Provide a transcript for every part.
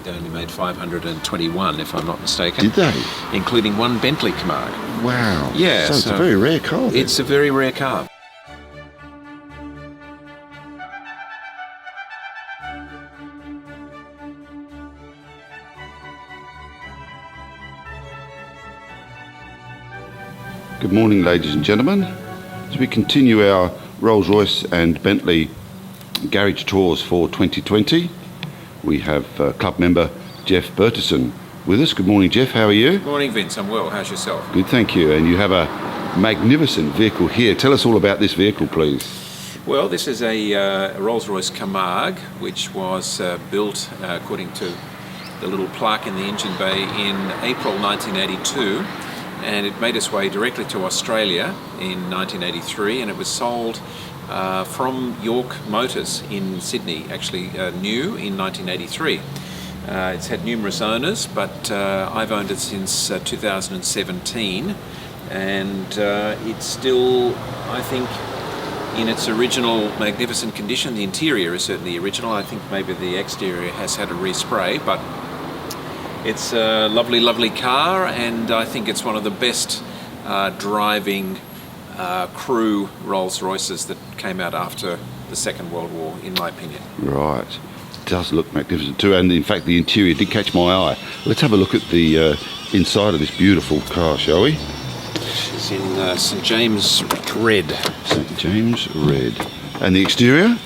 they only made 521, if I'm not mistaken. Did they? Including one Bentley Camargue. Wow. Yeah. So it's a very rare car. Then. It's a very rare car. Good morning, ladies and gentlemen. As we continue our Rolls-Royce and Bentley garage tours for 2020, we have club member Jeff Bertison with us. Good morning, Jeff. How are you? Morning, Vince. I'm well. How's yourself? Good, thank you. And you have a magnificent vehicle here. Tell us all about this vehicle, please. Well, this is a Rolls-Royce Camargue, which was built according to the little plaque in the engine bay in April 1982. And it made its way directly to Australia in 1983, and it was sold from York Motors in Sydney, actually new in 1983. It's had numerous owners, but I've owned it since 2017, and it's still, I think, in its original magnificent condition. The interior is certainly original. I think maybe the exterior has had a respray, but it's a lovely, lovely car, and I think it's one of the best driving crew Rolls-Royces that came out after the Second World War, in my opinion. Right. It does look magnificent too, and in fact the interior did catch my eye. Let's have a look at the inside of this beautiful car, shall we? It's in St James Red. St James Red. And the exterior?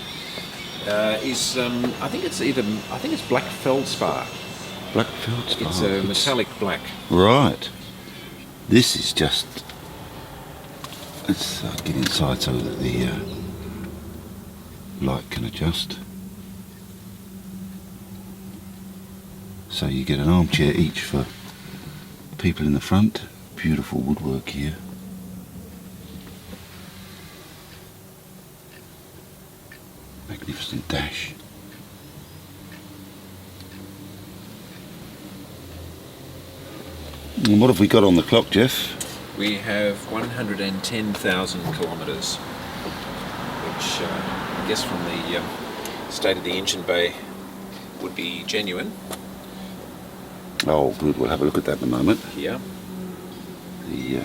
Is I think it's black feldspar. Black feldspar. It's a metallic black. Right. This is just... Let's get inside so that the light can adjust. So you get an armchair each for people in the front. Beautiful woodwork here. Magnificent dash. And what have we got on the clock, Jeff? We have 110,000 kilometres, which I guess from the state of the engine bay would be genuine. Oh, good. We'll have a look at that in a moment. Yeah. The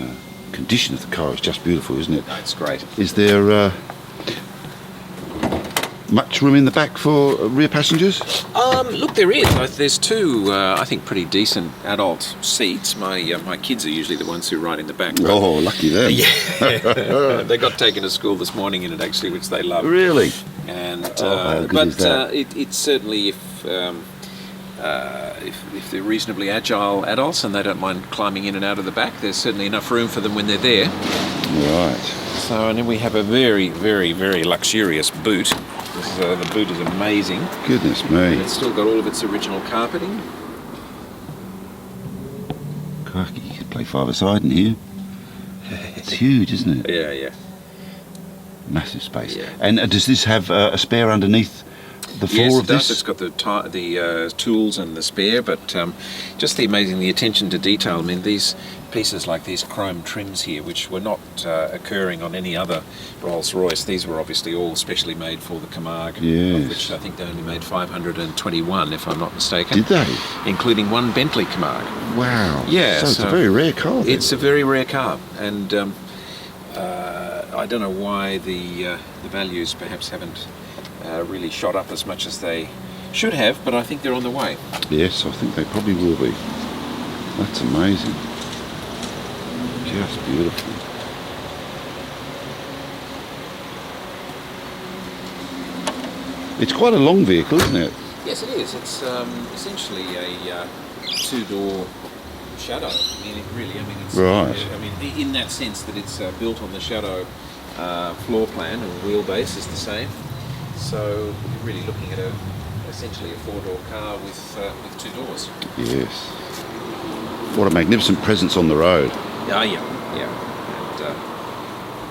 condition of the car is just beautiful, isn't it? No, it's great. Is there much room in the back for rear passengers? Look, there is. There's two, I think, pretty decent adult seats. My kids are usually the ones who ride in the back. Oh, lucky them. Yeah. They got taken to school this morning in it, actually, which they love. Really? And how good is that? It's certainly if they're reasonably agile adults and they don't mind climbing in and out of the back, there's certainly enough room for them when they're there. Right. So, and then we have a very, very, very luxurious boot. The boot is amazing. Goodness me. And it's still got all of its original carpeting. Crikey, you could play five-a-side in here. It's huge, isn't it? Yeah, yeah. Massive space. Yeah. And does this have a spare underneath the floor yes, of this? Yes, it's got the tools and the spare, but just the attention to detail. I mean, these pieces like these chrome trims here, which were not occurring on any other Rolls-Royce, these were obviously all specially made for the Camargue, yes. Of which I think they only made 521, if I'm not mistaken. Did they? Including one Bentley Camargue. Wow. Yeah. So it's a very rare car then. It's a very rare car, and I don't know why the values perhaps haven't really shot up as much as they should have, but I think they're on the way. Yes, I think they probably will be. That's amazing. Just beautiful. It's quite a long vehicle, isn't it? Yes, it is. It's essentially a two-door Shadow. I mean, it's right. I mean, in that sense that it's built on the Shadow floor plan, and the wheelbase is the same. So you're really looking at essentially a four-door car with two doors. Yes. What a magnificent presence on the road. Yeah.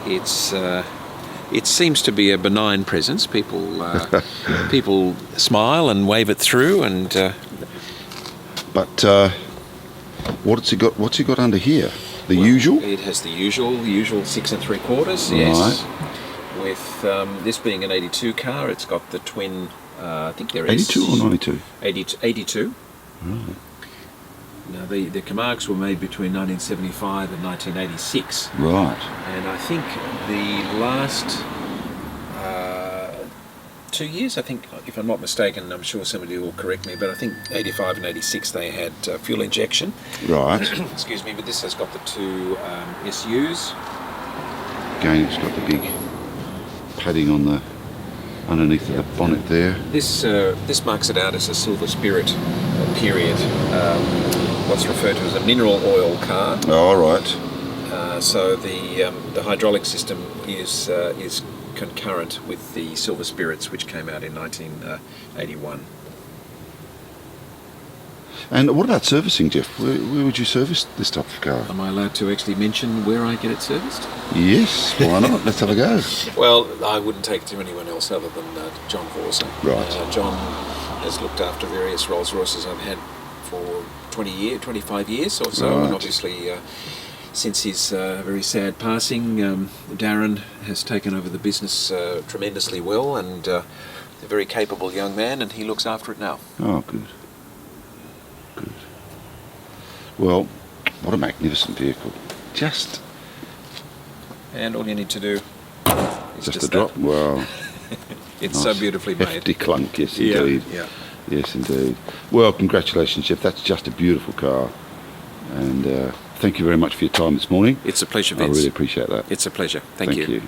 And it seems to be a benign presence. People smile and wave it through, and. But what's he got? What's he got under here? The usual. It has the usual 6 3/4. Yes. Right. With this being an '82 car, it's got the twin. I think there is 82 or 92. 82. Right. Now, the Camargues were made between 1975 and 1986. Right. And I think the last 2 years, I think, if I'm not mistaken, I'm sure somebody will correct me, but I think 85 and 86 they had fuel injection. Right. Excuse me, but this has got the two SUs. Again, it's got the big padding on the underneath of the bonnet there. This marks it out as a Silver Spirit period, what's referred to as a mineral oil car. All right. So the hydraulic system is concurrent with the Silver Spirits, which came out in 1981. And what about servicing, Jeff? Where would you service this type of car? Am I allowed to actually mention where I get it serviced? Yes, why not? Let's have a go. Well, I wouldn't take it to anyone else other than John Vorsa. Right. John has looked after various Rolls-Royces I've had for 25 years or so, Right. and obviously since his very sad passing, Darren has taken over the business tremendously well, and a very capable young man, and he looks after it now. Oh, good. Good. Well, what a magnificent vehicle. Just And all you need to do is a that. drop. Wow. It's Nice. so beautifully made. Hefty clunk, yes indeed. Yeah. Yes indeed. Well, congratulations, Jeff. That's just a beautiful car. And thank you very much for your time this morning. It's a pleasure, I Vince. really appreciate that. It's a pleasure. Thank you. you.